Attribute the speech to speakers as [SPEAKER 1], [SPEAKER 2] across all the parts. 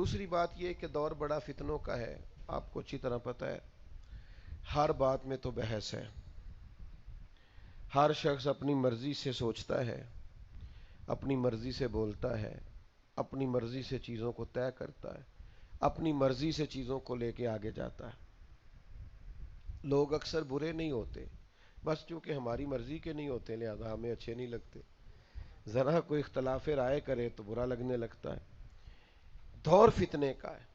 [SPEAKER 1] دوسری بات یہ کہ دور بڑا فتنوں کا ہے، آپ کو اچھی طرح پتہ ہے. ہر بات میں تو بحث ہے، ہر شخص اپنی مرضی سے سوچتا ہے، اپنی مرضی سے بولتا ہے، اپنی مرضی سے چیزوں کو طے کرتا ہے، اپنی مرضی سے چیزوں کو لے کے آگے جاتا ہے. لوگ اکثر برے نہیں ہوتے، بس چونکہ ہماری مرضی کے نہیں ہوتے لہذا ہمیں اچھے نہیں لگتے. ذرا کوئی اختلاف رائے کرے تو برا لگنے لگتا ہے. دور فتنے کا ہے.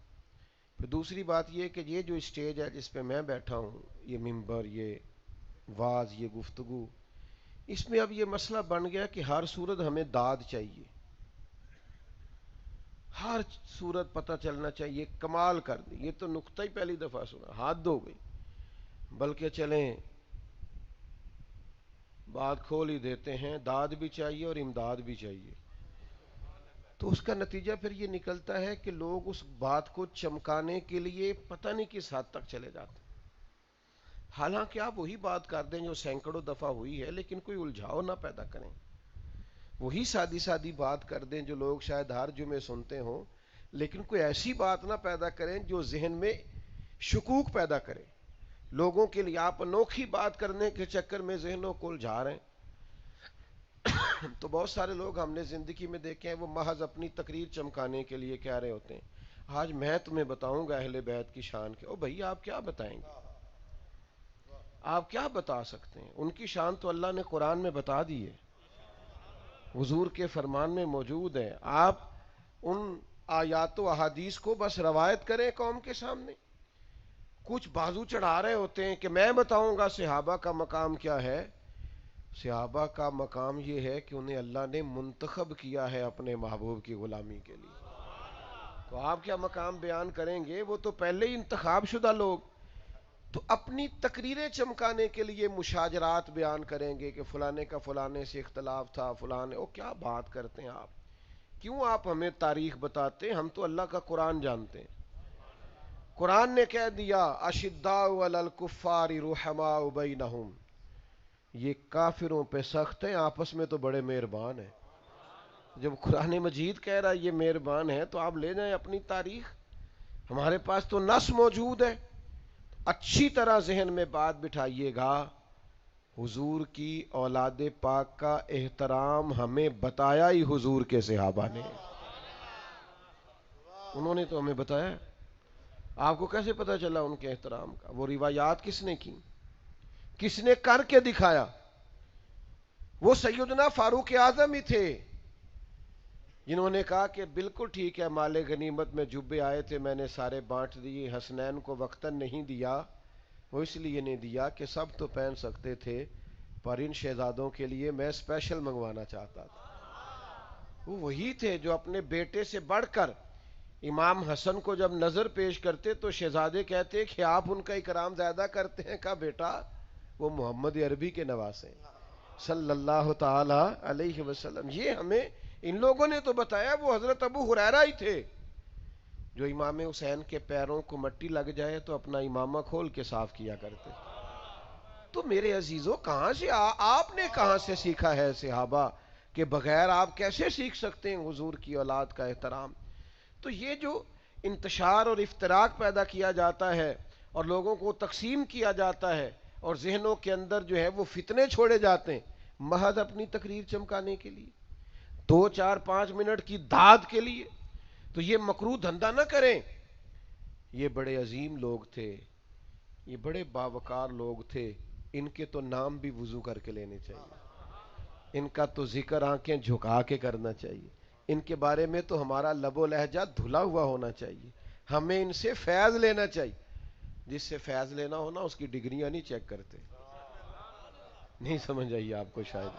[SPEAKER 1] پھر دوسری بات یہ کہ یہ جو اسٹیج ہے جس پہ میں بیٹھا ہوں، یہ ممبر، یہ واز، یہ گفتگو، اس میں اب یہ مسئلہ بن گیا کہ ہر صورت ہمیں داد چاہیے، ہر صورت پتہ چلنا چاہیے، کمال کر دی. یہ تو نقطہ ہی پہلی دفعہ سنا، حد ہو گئی. بلکہ چلیں بات کھول ہی دیتے ہیں، داد بھی چاہیے اور امداد بھی چاہیے. تو اس کا نتیجہ پھر یہ نکلتا ہے کہ لوگ اس بات کو چمکانے کے لیے پتہ نہیں کس حد تک چلے جاتے ہیں. حالانکہ آپ وہی بات کر دیں جو سینکڑوں دفعہ ہوئی ہے، لیکن کوئی الجھاؤ نہ پیدا کریں. وہی سادی سادی بات کر دیں جو لوگ شاید ہر جمعے سنتے ہوں، لیکن کوئی ایسی بات نہ پیدا کریں جو ذہن میں شکوک پیدا کرے. لوگوں کے لیے آپ انوکھی بات کرنے کے چکر میں ذہنوں کو الجھا رہے ہیں. تو بہت سارے لوگ ہم نے زندگی میں دیکھے ہیں، وہ محض اپنی تقریر چمکانے کے لیے کہہ رہے ہوتے ہیں آج میں تمہیں بتاؤں گا اہل بیت کی شان کے. او بھائی آپ کیا بتائیں گے؟ آپ کیا بتا سکتے ہیں؟ ان کی شان تو اللہ نے قرآن میں بتا دی ہے، حضور کے فرمان میں موجود ہے. آپ ان آیات و احادیث کو بس روایت کریں قوم کے سامنے. کچھ بازو چڑھا رہے ہوتے ہیں کہ میں بتاؤں گا صحابہ کا مقام کیا ہے. صحابہ کا مقام یہ ہے کہ انہیں اللہ نے منتخب کیا ہے اپنے محبوب کی غلامی کے لیے. تو آپ کیا مقام بیان کریں گے؟ وہ تو پہلے ہی انتخاب شدہ لوگ. تو اپنی تقریریں چمکانے کے لیے مشاجرات بیان کریں گے کہ فلانے کا فلانے سے اختلاف تھا، فلانے. او کیا بات کرتے ہیں آپ؟ کیوں آپ ہمیں تاریخ بتاتے ہیں؟ ہم تو اللہ کا قرآن جانتے ہیں. قرآن نے کہہ دیا اشداء علی الکفار رحماء بینہم، یہ کافروں پہ سخت ہیں، آپس میں تو بڑے مہربان ہیں. جب قرآن مجید کہہ رہا ہے یہ مہربان ہے تو آپ لے جائیں اپنی تاریخ. ہمارے پاس تو نص موجود ہے. اچھی طرح ذہن میں بات بٹھائیے گا، حضور کی اولاد پاک کا احترام ہمیں بتایا ہی حضور کے صحابہ نے. انہوں نے تو ہمیں بتایا. آپ کو کیسے پتا چلا ان کے احترام کا؟ وہ روایات کس نے کی؟ کس نے کر کے دکھایا؟ وہ سیدنا فاروق اعظم ہی تھے جنہوں نے کہا کہ بالکل ٹھیک ہے، مال غنیمت میں جبے آئے تھے، میں نے سارے بانٹ دیے. حسنین کو وقتاً نہیں دیا، وہ اس لیے نہیں دیا کہ سب تو پہن سکتے تھے، پر ان شہزادوں کے لیے میں اسپیشل منگوانا چاہتا تھا. وہ وہی تھے جو اپنے بیٹے سے بڑھ کر امام حسن کو جب نظر پیش کرتے تو شہزادے کہتے کہ آپ ان کا اکرام زیادہ کرتے ہیں. کہا بیٹا وہ محمد عربی کے نواسے صلی اللہ تعالی علیہ وسلم. یہ ہمیں ان لوگوں نے تو بتایا. وہ حضرت ابو ہریرہ ہی تھے جو امام حسین کے پیروں کو مٹی لگ جائے تو اپنا امامہ کھول کے صاف کیا کرتے. تو میرے عزیزوں کہاں سے آپ نے کہاں سے سیکھا ہے صحابہ کہ بغیر آپ کیسے سیکھ سکتے ہیں حضور کی اولاد کا احترام؟ تو یہ جو انتشار اور افتراق پیدا کیا جاتا ہے اور لوگوں کو تقسیم کیا جاتا ہے اور ذہنوں کے اندر جو ہے وہ فتنے چھوڑے جاتے ہیں محض اپنی تقریر چمکانے کے لیے، 2 4 5 منٹ کی داد کے لیے، تو یہ مکروہ دھندا نہ کریں. یہ بڑے عظیم لوگ تھے، یہ بڑے باوقار لوگ تھے. ان کے تو نام بھی وضو کر کے لینے چاہیے، ان کا تو ذکر آنکھیں جھکا کے کرنا چاہیے. ان کے بارے میں تو ہمارا لب و لہجہ دھلا ہوا ہونا چاہیے. ہمیں ان سے فیض لینا چاہیے. جس سے فیض لینا ہونا اس کی ڈگریاں نہیں چیک کرتے. نہیں سمجھ آئی آپ کو؟ شاید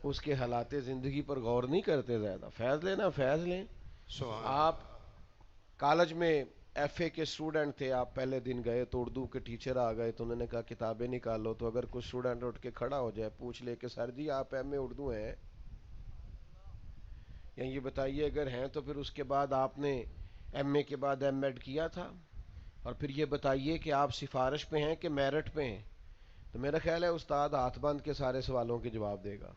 [SPEAKER 1] اس کے حالات زندگی پر غور نہیں کرتے زیادہ. فیض لینا فیض لیں. آپ کالج میں ایف اے کے سٹوڈنٹ تھے، آپ پہلے دن گئے تو اردو کے ٹیچر آ گئے تو انہوں نے کہا کتابیں نکالو. تو اگر کوئی سٹوڈنٹ اٹھ کے کھڑا ہو جائے پوچھ لے کہ سر جی آپ ایم اے اردو ہیں، یا یہ بتائیے اگر ہیں تو پھر اس کے بعد آپ نے ایم اے کے بعد ایم ایڈ کیا تھا، اور پھر یہ بتائیے کہ آپ سفارش پہ ہیں کہ میرٹ پہ ہیں، تو میرا خیال ہے استاد ہاتھ باندھ کے سارے سوالوں کے جواب دے گا.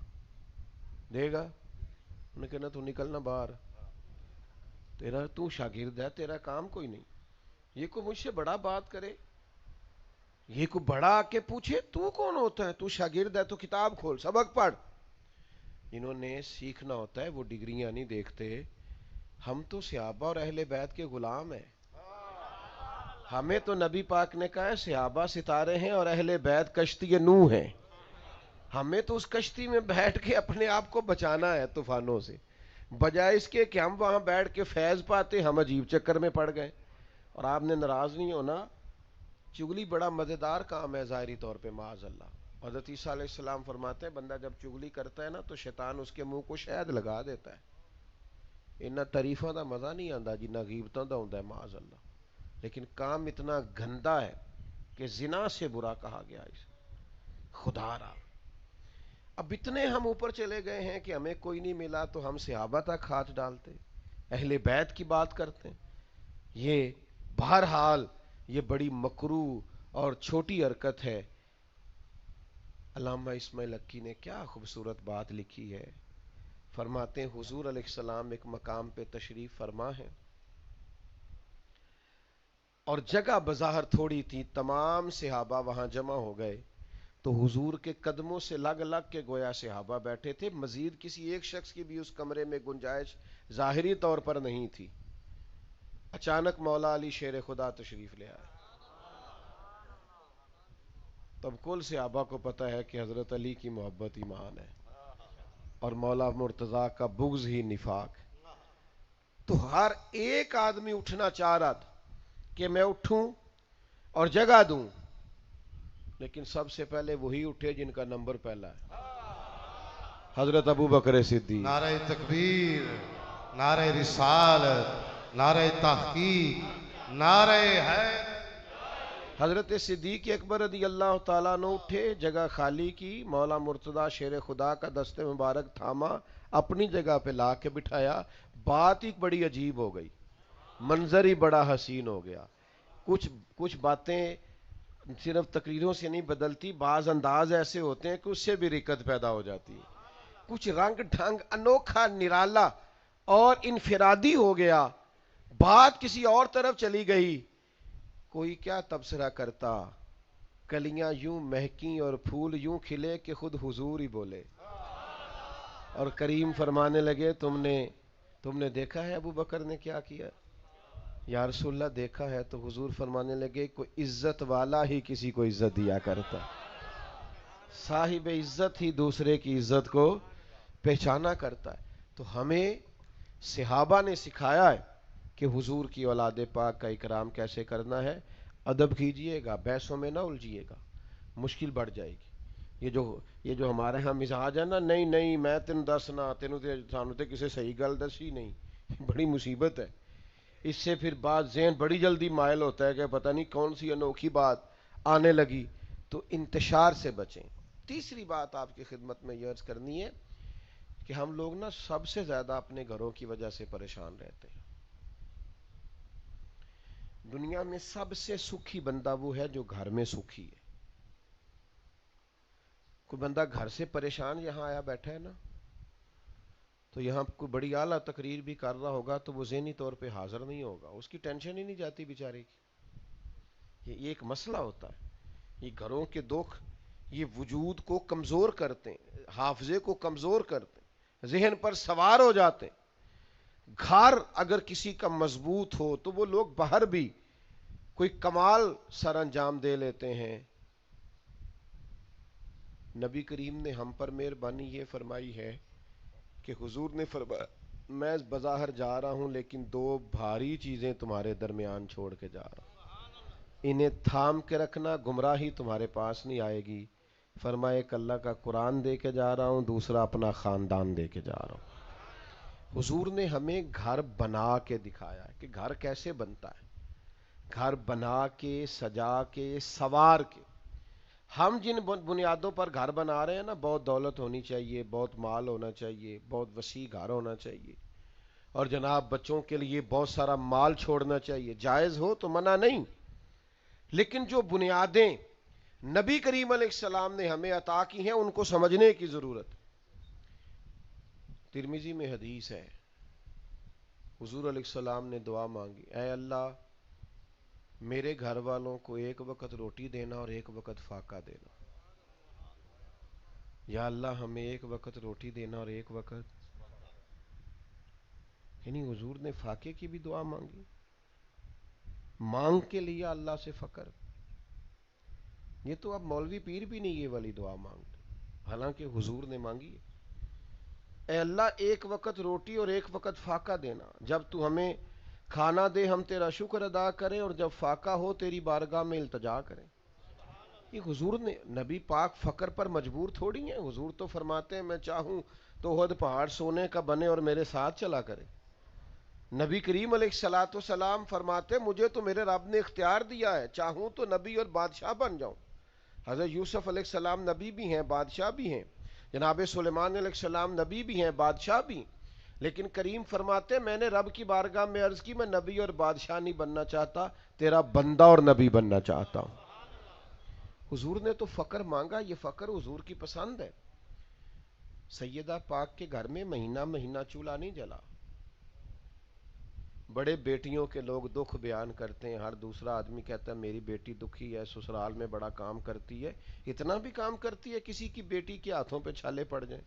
[SPEAKER 1] انہوں نے کہنا تو نکلنا باہر. تو شاگرد ہے، تیرا کام کوئی نہیں. یہ کوئی مجھ سے بڑا بات کرے، یہ کوئی بڑا آ کے پوچھے تو کون ہوتا ہے؟ تو شاگرد ہے تو کتاب کھول، سبق پڑھ. انہوں نے سیکھنا ہوتا ہے، وہ ڈگریاں نہیں دیکھتے. ہم تو صحابہ اور اہل بیت کے غلام ہیں. ہمیں تو نبی پاک نے کہا ہے صحابہ ستارے ہیں اور اہل بیت کشتی نوح ہیں. ہمیں تو اس کشتی میں بیٹھ کے اپنے آپ کو بچانا ہے طوفانوں سے، بجائے اس کے کہ ہم وہاں بیٹھ کے فیض پاتے. ہم عجیب چکر میں پڑ گئے. اور آپ نے ناراض نہیں ہونا، چگلی بڑا مزیدار کام ہے ظاہری طور پہ، معاذ اللہ. حضرت عیسیٰ علیہ السلام فرماتے ہیں بندہ جب چگلی کرتا ہے نا تو شیطان اس کے منہ کو شہد لگا دیتا ہے. انہاں تعریفاں دا مزہ نہیں آندا جنہ غیبتاں دا ہوندا ہے، معاذ اللہ. لیکن کام اتنا گندا ہے کہ زنا سے برا کہا گیا اس خدا را. اب اتنے ہم اوپر چلے گئے ہیں کہ ہمیں کوئی نہیں ملا تو ہم صحابہ تک ہاتھ ڈالتے، اہل بیت کی بات کرتے. یہ بہرحال یہ بڑی مکروہ اور چھوٹی حرکت ہے. علامہ اسماعیل حقی نے کیا خوبصورت بات لکھی ہے. فرماتے ہیں حضور علیہ السلام ایک مقام پہ تشریف فرما ہے اور جگہ بظاہر تھوڑی تھی، تمام صحابہ وہاں جمع ہو گئے تو حضور کے قدموں سے لگ لگ کے گویا صحابہ بیٹھے تھے. مزید کسی ایک شخص کی بھی اس کمرے میں گنجائش ظاہری طور پر نہیں تھی. اچانک مولا علی شیر خدا تشریف لے آئے. تب کل صحابہ کو پتہ ہے کہ حضرت علی کی محبت ایمان ہے اور مولا مرتضیٰ کا بغض ہی نفاق. تو ہر ایک آدمی اٹھنا چاہ رہا تھا کہ میں اٹھوں اور جگہ دوں، لیکن سب سے پہلے وہی اٹھے جن کا نمبر پہلا ہے، حضرت ابو بکر صدیق.
[SPEAKER 2] نعرہ تکبیر، نعرہ رسالت، نعرہ تحقیق، نعرہ حیدر.
[SPEAKER 1] حضرت صدیق اکبر رضی اللہ تعالیٰ عنہ اٹھے، جگہ خالی کی، مولا مرتضیٰ شیر خدا کا دست مبارک تھاما، اپنی جگہ پہ لا کے بٹھایا. بات ہی بڑی عجیب ہو گئی، منظر ہی بڑا حسین ہو گیا. کچھ باتیں صرف تقریروں سے نہیں بدلتی، بعض انداز ایسے ہوتے ہیں کہ اس سے بھی رکت پیدا ہو جاتی ہے. کچھ رنگ ڈھنگ انوکھا نرالا اور انفرادی ہو گیا، بات کسی اور طرف چلی گئی. کوئی کیا تبصرہ کرتا، کلیاں یوں مہکیں اور پھول یوں کھلے کہ خود حضور ہی بولے. اور کریم فرمانے لگے تم نے دیکھا ہے ابو بکر نے کیا کیا؟ یا رسول اللہ دیکھا ہے. تو حضور فرمانے لگے کوئی عزت والا ہی کسی کو عزت دیا کرتا، صاحب عزت ہی دوسرے کی عزت کو پہچانا کرتا ہے. تو ہمیں صحابہ نے سکھایا ہے کہ حضور کی اولاد پاک کا اکرام کیسے کرنا ہے. ادب کیجئے گا، بحثوں میں نہ الجھیے گا، مشکل بڑھ جائے گی. یہ جو ہمارے ہاں مزاج ہے نا، نہیں میں تینوں دسنا، سانو تے کسی صحیح گل دسی نہیں، بڑی مصیبت ہے. اس سے پھر بات ذہن بڑی جلدی مائل ہوتا ہے کہ پتہ نہیں کون سی انوکھی بات آنے لگی. تو انتشار سے بچیں. تیسری بات آپ کی خدمت میں یہ عرض کرنی ہے کہ ہم لوگ نا سب سے زیادہ اپنے گھروں کی وجہ سے پریشان رہتے ہیں. دنیا میں سب سے سکھی بندہ وہ ہے جو گھر میں سکھی ہے. کوئی بندہ گھر سے پریشان یہاں آیا بیٹھا ہے نا، تو یہاں کوئی بڑی اعلیٰ تقریر بھی کر رہا ہوگا تو وہ ذہنی طور پہ حاضر نہیں ہوگا، اس کی ٹینشن ہی نہیں جاتی بیچارے کی. یہ ایک مسئلہ ہوتا ہے. یہ گھروں کے دکھ یہ وجود کو کمزور کرتے ہیں، حافظے کو کمزور کرتے ہیں، ذہن پر سوار ہو جاتے ہیں. گھر اگر کسی کا مضبوط ہو تو وہ لوگ باہر بھی کوئی کمال سر انجام دے لیتے ہیں. نبی کریم نے ہم پر مہربانی یہ فرمائی ہے کہ حضور نے فرمایا میں بظاہر جا رہا ہوں لیکن دو بھاری چیزیں تمہارے درمیان چھوڑ کے جا رہا ہوں، انہیں تھام کے رکھنا، گمراہی تمہارے پاس نہیں آئے گی. فرمایا ایک اللہ کا قرآن دے کے جا رہا ہوں، دوسرا اپنا خاندان دے کے جا رہا ہوں. حضور نے ہمیں گھر بنا کے دکھایا ہے کہ گھر کیسے بنتا ہے. گھر بنا کے، سجا کے، سوار کے. ہم جن بنیادوں پر گھر بنا رہے ہیں نا، بہت دولت ہونی چاہیے، بہت مال ہونا چاہیے، بہت وسیع گھر ہونا چاہیے، اور جناب بچوں کے لیے بہت سارا مال چھوڑنا چاہیے، جائز ہو تو منع نہیں. لیکن جو بنیادیں نبی کریم علیہ السلام نے ہمیں عطا کی ہیں ان کو سمجھنے کی ضرورت. ترمذی میں حدیث ہے حضور علیہ السلام نے دعا مانگی، اے اللہ میرے گھر والوں کو ایک وقت روٹی دینا اور ایک وقت فاقہ دینا. یا اللہ ہمیں ایک وقت روٹی دینا اور ایک وقت، یعنی حضور نے فاقے کی بھی دعا مانگی، مانگ کے لیا اللہ سے فقر. یہ تو اب مولوی پیر بھی نہیں یہ والی دعا مانگتے، حالانکہ حضور نے مانگی ہے. اے اللہ ایک وقت روٹی اور ایک وقت فاقہ دینا، جب تو ہمیں کھانا دے ہم تیرا شکر ادا کریں، اور جب فاقہ ہو تیری بارگاہ میں التجا کریں. یہ حضور نے، نبی پاک فقر پر مجبور تھوڑی ہیں. حضور تو فرماتے ہیں میں چاہوں تو احد پہاڑ سونے کا بنے اور میرے ساتھ چلا کرے. نبی کریم علیہ الصلوۃ والسلام فرماتے مجھے تو میرے رب نے اختیار دیا ہے، چاہوں تو نبی اور بادشاہ بن جاؤں. حضرت یوسف علیہ السلام نبی بھی ہیں بادشاہ بھی ہیں، جناب سلیمان علیہ السلام نبی بھی ہیں بادشاہ بھی، لیکن کریم فرماتے میں نے رب کی بارگاہ میں عرض کی میں نبی اور بادشاہ نہیں بننا چاہتا، تیرا بندہ اور نبی بننا چاہتا ہوں. حضور نے تو فقر مانگا، یہ فقر حضور کی پسند ہے. سیدہ پاک کے گھر میں مہینہ مہینہ چولہا نہیں جلا. بڑے بیٹیوں کے لوگ دکھ بیان کرتے ہیں، ہر دوسرا آدمی کہتا ہے میری بیٹی دکھی ہے، سسرال میں بڑا کام کرتی ہے. اتنا بھی کام کرتی ہے کسی کی بیٹی کے ہاتھوں پہ چھالے پڑ جائیں؟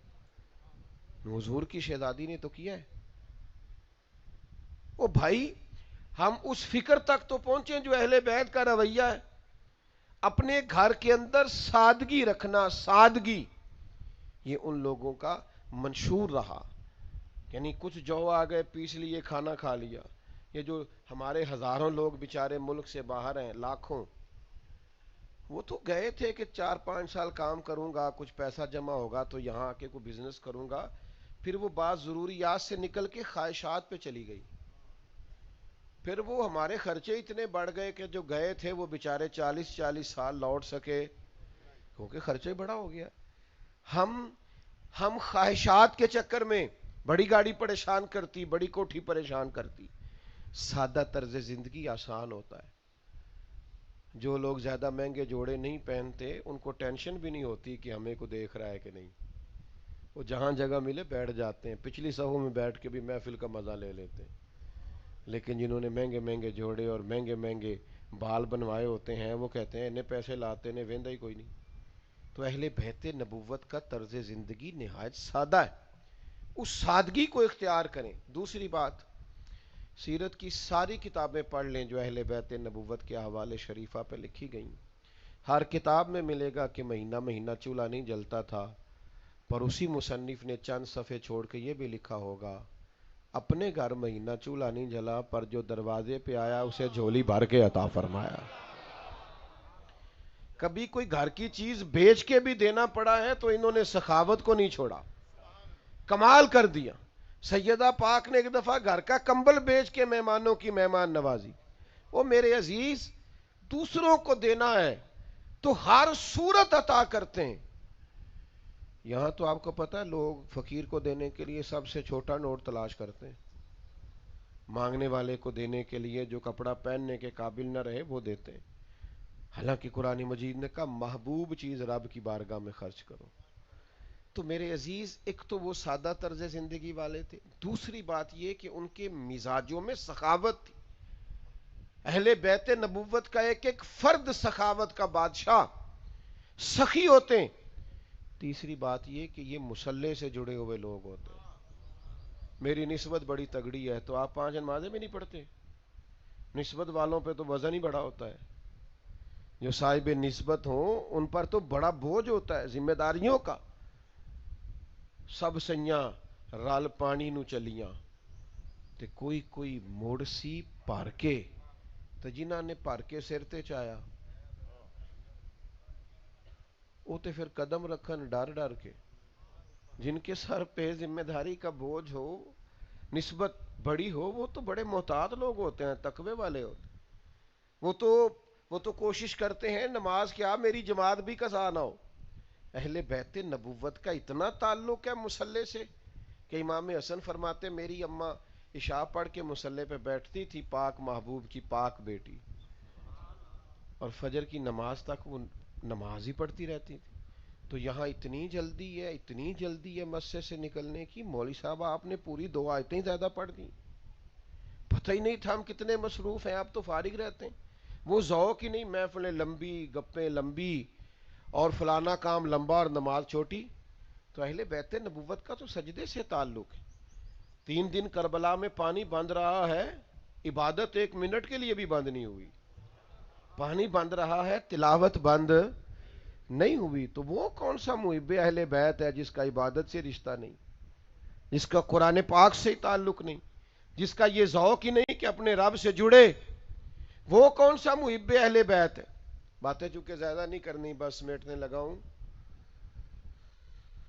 [SPEAKER 1] حضور کی شہزادی نے تو کیا ہے. او بھائی ہم اس فکر تک تو پہنچے جو اہل بیت کا رویہ ہے. اپنے گھر کے اندر سادگی رکھنا، سادگی یہ ان لوگوں کا منشور رہا. یعنی کچھ جو آ گئے پیس لیے کھانا کھا لیا. یہ جو ہمارے ہزاروں لوگ بیچارے ملک سے باہر ہیں لاکھوں، وہ تو گئے تھے کہ 4-5 سال کام کروں گا کچھ پیسہ جمع ہوگا تو یہاں آ کے کوئی بزنس کروں گا. پھر وہ بات ضروریات سے نکل کے خواہشات پہ چلی گئی. پھر وہ ہمارے خرچے اتنے بڑھ گئے کہ جو گئے تھے وہ بیچارے 40 سال لوٹ سکے کیونکہ خرچے بڑا ہو گیا. ہم خواہشات کے چکر میں بڑی گاڑی پریشان کرتی، بڑی کوٹھی پریشان کرتی. سادہ طرز زندگی آسان ہوتا ہے. جو لوگ زیادہ مہنگے جوڑے نہیں پہنتے ان کو ٹینشن بھی نہیں ہوتی کہ ہمیں کو دیکھ رہا ہے کہ نہیں. وہ جہاں جگہ ملے بیٹھ جاتے ہیں، پچھلی صفوں میں بیٹھ کے بھی محفل کا مزہ لے لیتے ہیں. لیکن جنہوں نے مہنگے مہنگے جوڑے اور مہنگے مہنگے بال بنوائے ہوتے ہیں وہ کہتے ہیں انہیں پیسے لاتے نے ویندا ہی کوئی نہیں. تو اہل بیت نبوت کا طرز زندگی نہایت سادہ ہے، اس سادگی کو اختیار کریں. دوسری بات، سیرت کی ساری کتابیں پڑھ لیں جو اہل بیت نبوت کے حوالے شریفہ پہ لکھی گئیں. ہر کتاب میں ملے گا کہ مہینہ مہینہ چولہا نہیں جلتا تھا، پر اسی مصنف نے چند صفحے چھوڑ کے یہ بھی لکھا ہوگا اپنے گھر مہینہ چولہا نہیں جلا، پر جو دروازے پہ آیا اسے جھولی بھر کے عطا فرمایا. کبھی کوئی گھر کی چیز بیچ کے بھی دینا پڑا ہے تو انہوں نے سخاوت کو نہیں چھوڑا، کمال کر دیا. سیدہ پاک نے ایک دفعہ گھر کا کمبل بیچ کے مہمانوں کی مہمان نوازی. وہ میرے عزیز دوسروں کو دینا ہے تو ہر صورت عطا کرتے ہیں. یہاں تو آپ کو پتہ ہے لوگ فقیر کو دینے کے لیے سب سے چھوٹا نوٹ تلاش کرتے ہیں، مانگنے والے کو دینے کے لیے جو کپڑا پہننے کے قابل نہ رہے وہ دیتے ہیں. حالانکہ قرآن مجید نے کہا محبوب چیز رب کی بارگاہ میں خرچ کرو. تو میرے عزیز ایک تو وہ سادہ طرز زندگی والے تھے، دوسری بات یہ کہ ان کے مزاجوں میں سخاوت تھی. اہل بیت نبوت کا ایک ایک فرد سخاوت کا بادشاہ، سخی ہوتے ہیں. تیسری بات یہ کہ یہ مصلے سے جڑے ہوئے لوگ ہوتے ہیں. میری نسبت بڑی تگڑی ہے تو آپ 5 نمازیں بھی نہیں پڑھتے. نسبت والوں پہ تو وزن ہی بڑا ہوتا ہے. جو صاحب نسبت ہوں ان پر تو بڑا بوجھ ہوتا ہے ذمہ داریوں کا. سب سیاں رل پانی نو چلیاں تے کوئی کوئی موڑ سی بھر کے، تو جنہاں نے بھر کے سر تے چایا وہ تے پھر قدم رکھن ڈر ڈر کے. جن کے سر پہ ذمہ داری کا بوجھ ہو، نسبت بڑی ہو، وہ تو بڑے محتاط لوگ ہوتے ہیں، تقوی والے ہوتے ہیں. وہ تو کوشش کرتے ہیں نماز کیا میری جماعت بھی قضا نہ ہو. اہل بیت نبوت کا اتنا تعلق ہے مصلے سے کہ امام حسن فرماتے میری اماں عشاء پڑھ کے مصلے پہ بیٹھتی تھی، پاک محبوب کی پاک بیٹی، اور فجر کی نماز تک وہ نماز ہی پڑھتی رہتی تھی. تو یہاں اتنی جلدی ہے مسجد سے نکلنے کی. مولوی صاحب آپ نے پوری 2 آیتیں زیادہ پڑھ دی. پتہ ہی نہیں تھا ہم کتنے مصروف ہیں، آپ تو فارغ رہتے ہیں. وہ ذوق ہی نہیں، محفلیں لمبی، گپیں لمبی، اور فلانا کام لمبا اور نماز چھوٹی. تو اہل بیت نبوت کا تو سجدے سے تعلق ہے. 3 دن کربلا میں پانی بند رہا ہے، عبادت 1 منٹ کے لیے بھی بند نہیں ہوئی. پانی بند رہا ہے، تلاوت بند نہیں ہوئی. تو وہ کون سا محب اہل بیت ہے جس کا عبادت سے رشتہ نہیں، جس کا قرآن پاک سے تعلق نہیں، جس کا یہ ذوق ہی نہیں کہ اپنے رب سے جڑے؟ وہ کون سا محب اہل بیت ہے؟ باتیں چونکہ زیادہ نہیں کرنی، بس سمیٹنے لگا ہوں.